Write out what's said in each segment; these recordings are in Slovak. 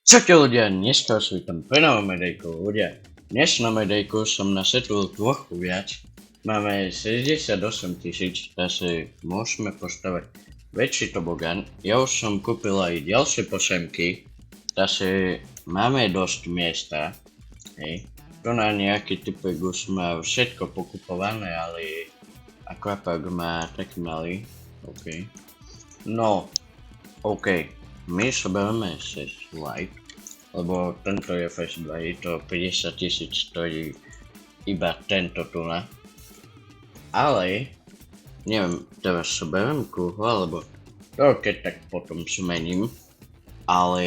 Čaute ľudia, dneska vás vítam pri novom medejku. Ľudia, dnes na medejku som nasetul trochu viac. Máme 68 000, takže môžeme postavať väčší tobogán. Ja už som kúpil aj ďalšie posemky, takže máme dosť miesta. Hej. To na nejaký typek už má všetko pokupované, ale akvapark má taký malý. OK. No, OK. My zoberieme Light, lebo tento je Flash 2, to 50 000 stojí iba tento tuna. Ale, neviem, teraz zoberiem kruhu, alebo to keď tak potom zmením. Ale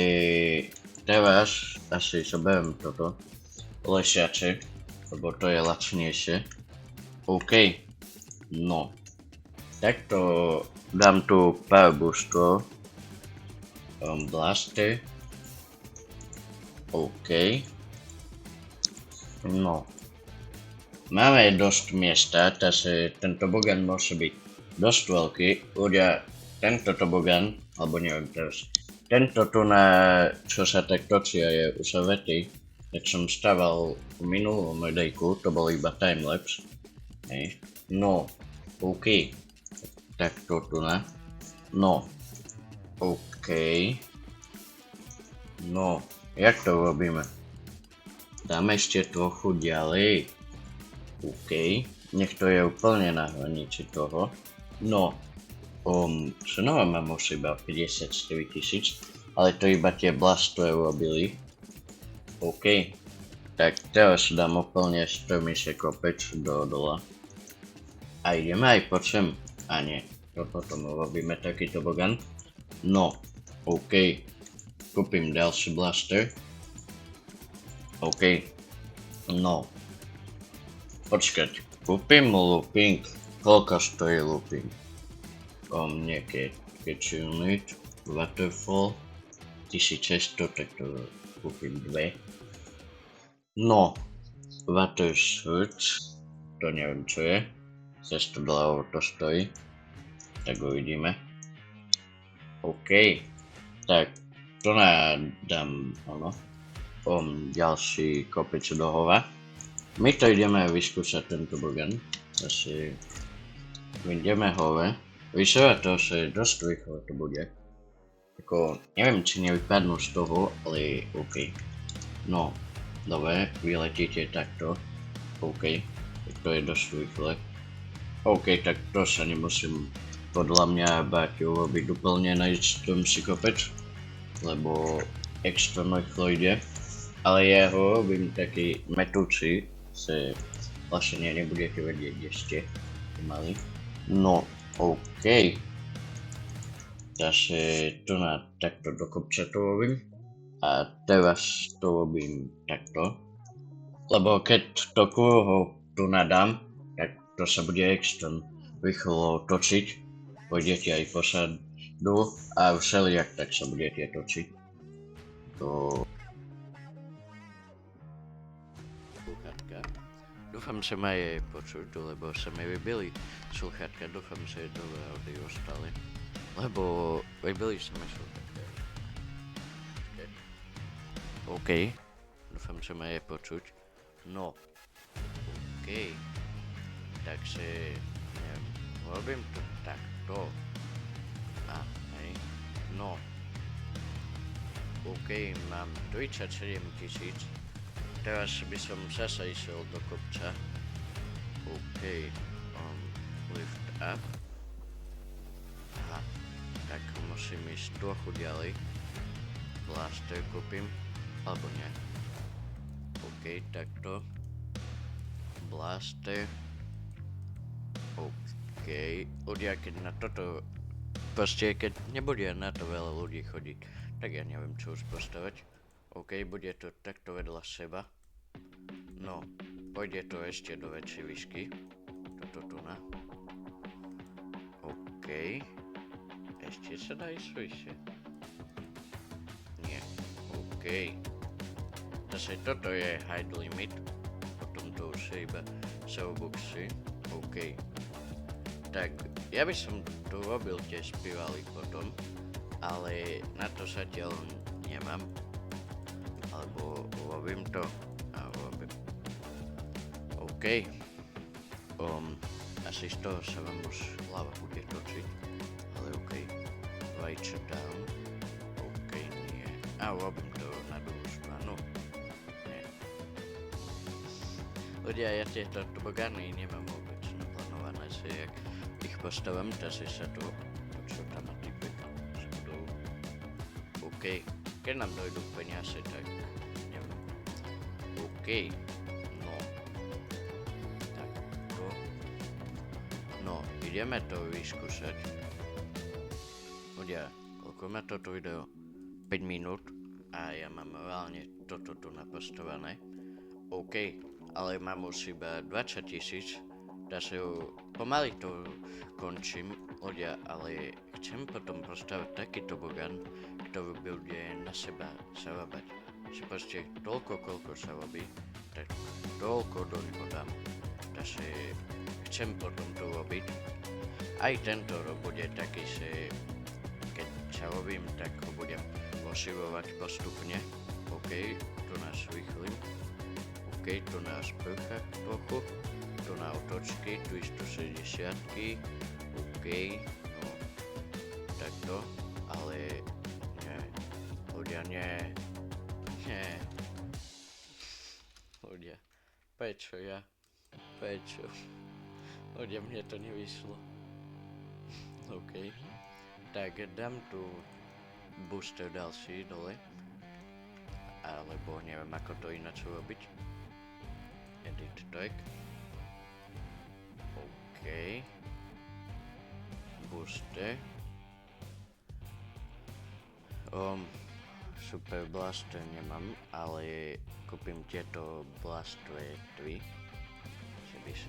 teraz asi zoberiem toto lesiace, lebo to je lacnejšie. OK, no. Takto dám tu pár boostov. Blaster. OK. No. Máme dosť miesta, takže ten tobogán môže byť dosť veľký. Ľudia, tento tobogán, alebo neviem teraz, tento tu na čo sa tak točí a je uzavretý, tak som stával v minulom videjku, to bol iba timelapse. Hej. No, OK. Tak to tu na. No. OK. No, jak to robíme? Dáme ešte trochu ďalej. OK. Nech to je úplne na hranici toho. No. Znova mám už iba 54 000, ale to iba tie blastové robili. OK. Tak teraz dám úplne strmejšie kopec do dola. A ideme aj po sem. A nie, to potom robíme taký tobogán. No, OK. Kúpim ďalší blaster. OK. No. Počkať, kúpim looping. Koľko stojí looping? Nejaké catch unit, waterfall, 1600, tak to kúpim dve. No, water search, to neviem čo je. $600 to stojí. Tak uvidíme. OK, tak to dám ďalší kopec do hova. My to ideme vyskúšať ten tobogán, asi ideme hove. Vyzerá to, že dosť rýchlo to bude. Ako, neviem či nevypadnú z toho, ale OK. No, dobre, vyletíte takto. OK, tak to je dosť rýchle. OK, tak to sa nemusím podľa mňa bať urobiť úplne najstrmší kopec, lebo extra rýchlo ide. Ale ja ho robím taký metúci, že vlastne nebudete vedieť, kde ste mali. No, OK. Takže to takto do kopca to robím. A teraz to robím takto. Lebo keď to kruho tu nadám, tak to sa bude extra rýchlo točiť. Pôjdete aj posadu a všelijak tak sa budete točiť. To... Sluchátka. Dúfam, že ma je počuť, lebo sa mi vybili sluchátka. Dúfam, že je dobré audio stále. Lebo vybili sa mi sluchátka. OK. Dúfam, že ma je počuť. No. OK. Takže... neviem. Robím to takto. A, hej. No. OK, mám 37 000. Teraz by som zase išiel do kopca. OK. Lift up. Aha. Tak musím ísť trochu ďalej. Blaster kúpim. Alebo nie. OK, takto. Blaster. OK, ľudia, keď na toto, proste keď nebude na to veľa ľudí chodiť, tak ja neviem čo už postavať. OK, bude to takto vedľa seba. No, pôjde to ešte do väčšej výšky. Toto tu na. OK. Ešte sa dá ísť vyššie. Nie. OK. Zase toto je height limit. Potom to už je iba soulboxy. OK. Tak, ja by som tu robil tie spirály potom, ale na to zatiaľ nemám. urobím to a urobím. OK. Asi z toho sa vám už hlava bude točiť, ale OK. Vajče down. OK, nie. A urobím to na druhú stranu. Nie. Ľudia, ja tieto tobogány nemám vôbec naplánované si, jak ich postavím, tak si sa tu čo tam na typy budú. OK. Keď nám dojdú peniaze, tak neviem. OK. No. Tak to. No, ideme to vyskúšať. Ľudia, koľko má toto video? 5 minút a ja mám reálne toto tu napostované. OK, ale mám už iba 20 000, takže pomaly to končím, ľudia, ale chcem potom postaviť taký tobogán, ktorý bude na seba zarábať. Že proste toľko, koľko sa robí, tak toľko doľko dám. Takže chcem potom to robiť. Aj tento rok bude taký, že keď sa robím, tak ho budem rozširovať postupne. OK, tu nás rýchlim. OK, tu nás prcha trochu. Tu na otočky, tu 160-ky. OK, no, takto, ale nie, ľudia, nie. Ľudia, prečo ja? Prečo? Ľudia, mne to nevyšlo. OK. Tak dám tu booster ďalší dole. Alebo neviem ako to ináč robiť. Edit track. OK. Booster. Super blaster nemám, ale kúpim tieto blastre 3. Že by sa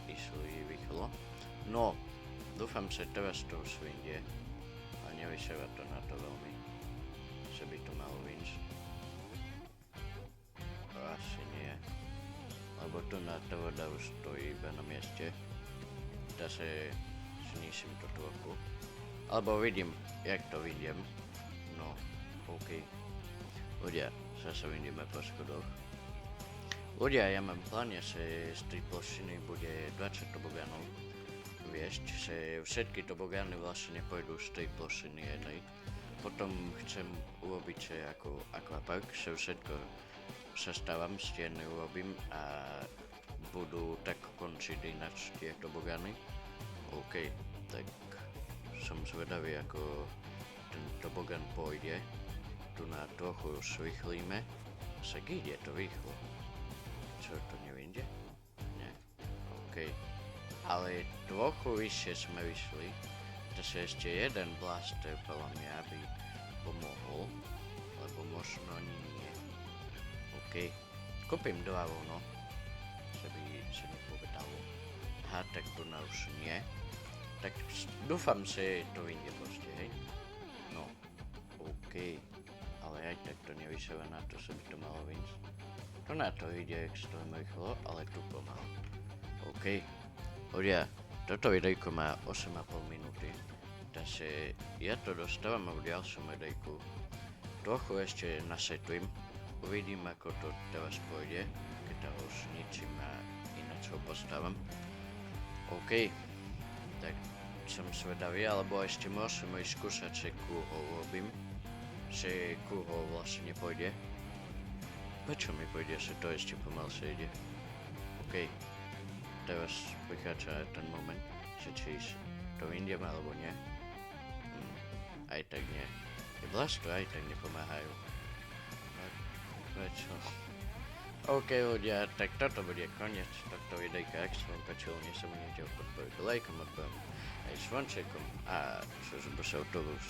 išli rýchlo. No, dúfam, že teraz to už vyjde. A nevyšera to na to veľmi. Že by to malo vyjsť. Asi nie. Lebo tu na to voda už stojí iba na mieste. Takže znižím to trochu. Alebo vidím, jak to vidím. No, OK. Ľudia, zase vidíme po schodoch. Ľudia, ja mám pláne, že z tej plošiny bude 20 tobogánov. Vieš, že všetky tobogány vlastne pôjdu z tej plošiny jednej. Potom chcem urobiť, že ako aquapark, že všetko sestávam, stieny urobím a budú tak končiť ináč tie tobogány. OK, tak som zvedavý, ako ten tobogán pôjde. Tu na trochu zrýchlíme. Však ide to rýchlo. Čo, to nevyjde? Nie. OK. Ale trochu vyššie sme vyšli. Takže ešte jeden blaster podľa mňa by pomohol. Lebo možno ani nie. OK. Kúpim doľavo, no. Že by sa nepovedalo. Aha, tak tu na už nie. Tak dúfam, že to vyjde proste, hej. No. OK. Ale aj tak to nevyševa na to, že by to malo vyjsť. To na to ide extrémne rýchlo, ale tu pomalu. OK. Ľudia, toto videjko má 8,5 minúty. Takže ja to dostávam v ďalšom videjku. Trochu ešte nasetujem. Uvidím, ako to teraz pôjde, keď to už ničím a ináč ho postavím. OK. Tak som zvedavý, alebo ešte môžem ísť skúšať, že kúhol robím. Že kúhol vlastne nepôjde. Prečo mi pôjde, že to ešte pomalšie ide? OK. Teraz prichádza ten moment, že či to vyjdem alebo nie. Aj tak nie. Tie blastry aj tak nepomáhajú. Prečo? OK ľudia, tak toto bude koniec tohto videjka. Ak sa vám páčilo, nesabudnite ho podporiť lajkom, odberom aj zvončekom a čo by sa o to už.